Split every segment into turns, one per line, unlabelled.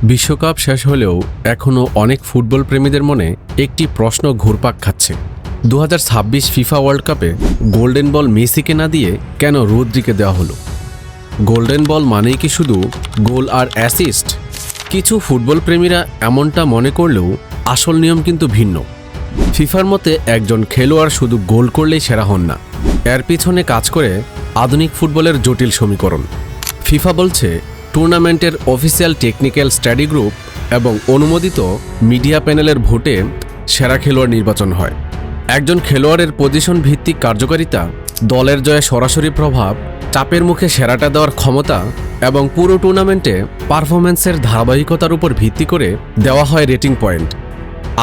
বিশ্বকাপ শেষ হলেও এখনও অনেক ফুটবল প্রেমীদের মনে একটি প্রশ্ন ঘুরপাক খাচ্ছে। 2026 ফিফা ওয়ার্ল্ড কাপে গোল্ডেন বল মেসিকে না দিয়ে কেন রদ্রিকে দেওয়া হলো? গোল্ডেন বল মানেই কি শুধু গোল আর অ্যাসিস্ট? কিছু ফুটবল প্রেমীরা এমনটা মনে করলেও আসল নিয়ম কিন্তু ভিন্ন। ফিফার মতে একজন খেলোয়াড় শুধু গোল করলেই সেরা হন না, এর পিছনে কাজ করে আধুনিক ফুটবলের জটিল সমীকরণ। ফিফা বলছে টুর্নামেন্টের অফিসিয়াল টেকনিক্যাল স্টাডি গ্রুপ এবং অনুমোদিত মিডিয়া প্যানেলের ভোটে সেরা খেলোয়াড় নির্বাচন হয়। একজন খেলোয়াড়ের পজিশন ভিত্তিক কার্যকারিতা, দলের জয়ে সরাসরি প্রভাব, চাপের মুখে সেরাটা দেওয়ার ক্ষমতা এবং পুরো টুর্নামেন্টে পারফরম্যান্সের ধারাবাহিকতার উপর ভিত্তি করে দেওয়া হয় রেটিং পয়েন্ট।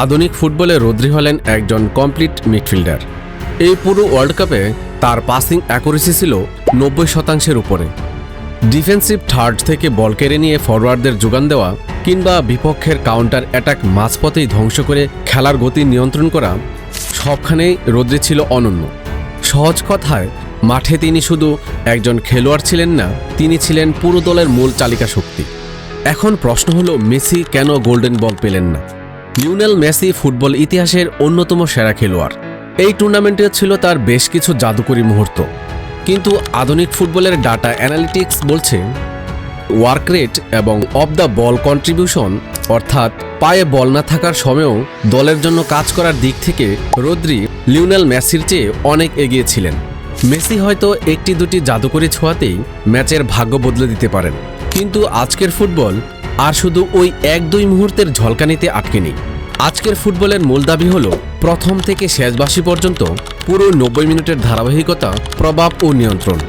আধুনিক ফুটবলে রদ্রি হলেন একজন কমপ্লিট মিডফিল্ডার। এই পুরো ওয়ার্ল্ড কাপে তার পাসিং অ্যাকুরেসি ছিল 90% উপরে। ডিফেন্সিভ থার্ড থেকে বল কেড়ে নিয়ে ফরওয়ার্ডদের যোগান দেওয়া কিংবা বিপক্ষের কাউন্টার অ্যাটাক মাঝপথেই ধ্বংস করে খেলার গতি নিয়ন্ত্রণ করা, সবখানেই রদ্রি ছিল অনন্য। সহজ কথায় মাঠে তিনি শুধু একজন খেলোয়াড় ছিলেন না, তিনি ছিলেন পুরো দলের মূল চালিকা শক্তি। এখন প্রশ্ন হলো, মেসি কেন গোল্ডেন বল পেলেন না? লিওনেল মেসি ফুটবল ইতিহাসের অন্যতম সেরা খেলোয়াড়। এই টুর্নামেন্টে ছিল তার বেশ কিছু জাদুকরী মুহূর্ত, কিন্তু আধুনিক ফুটবলের ডাটা অ্যানালিটিক্স বলছে ওয়ার্ক রেট এবং অফ দ্য বল কন্ট্রিবিউশন, অর্থাৎ পায়ে বল না থাকার সময়েও দলের জন্য কাজ করার দিক থেকে রদ্রি লিওনেল মেসির চেয়ে অনেক এগিয়ে ছিলেন। মেসি হয়তো একটি দুটি জাদুকরী ছোঁয়াতেই ম্যাচের ভাগ্য বদলে দিতে পারেন, কিন্তু আজকের ফুটবল আর শুধু ওই 1-2 মুহূর্তের ঝলকানিতে আটকে নেই। আজকের ফুটবলের মূল দাবি হলো প্রথম থেকে শেষ বাঁশি পর্যন্ত পুরো 90 মিনিটের ধারাবাহিকতা, প্রভাব ও নিয়ন্ত্রণ।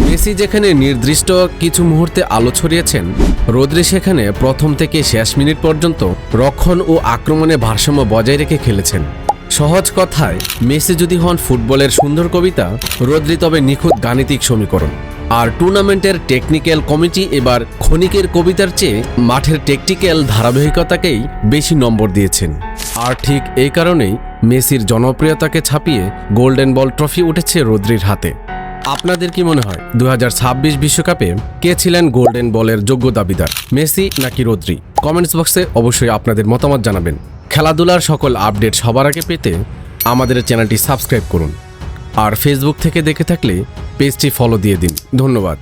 মেসি যেখানে নির্দিষ্ট কিছু মুহূর্তে আলো ছড়িয়েছেন, রদ্রি সেখানে প্রথম থেকে শেষ মিনিট পর্যন্ত রক্ষণ ও আক্রমণে ভারসাম্য বজায় রেখে খেলেছেন। সহজ কথায়, মেসি যদি হন ফুটবলের সুন্দর কবিতা, রদ্রি তবে নিখুঁত গাণিতিক সমীকরণ। আর টুর্নামেন্টের টেকনিক্যাল কমিটি এবার ক্ষণিকের কবিতার চেয়ে মাঠের টেকটিক্যাল ধারাবাহিকতাকেই বেশি নম্বর দিয়েছেন। আর ঠিক এই কারণেই মেসির জনপ্রিয়তাকে ছাপিয়ে গোল্ডেন বল ট্রফি উঠেছে রদ্রির হাতে। আপনাদের কি মনে হয় 2026 বিশ্বকাপে কে ছিলেন গোল্ডেন বলের যোগ্য দাবিদার, মেসি নাকি রদ্রি? কমেন্টস বক্সে অবশ্যই আপনাদের মতামত জানাবেন। খেলাধুলার সকল আপডেট সবার আগে পেতে আমাদের চ্যানেলটি সাবস্ক্রাইব করুন, আর ফেসবুক থেকে দেখে থাকলে পেজটি ফলো দিয়ে দিন। ধন্যবাদ।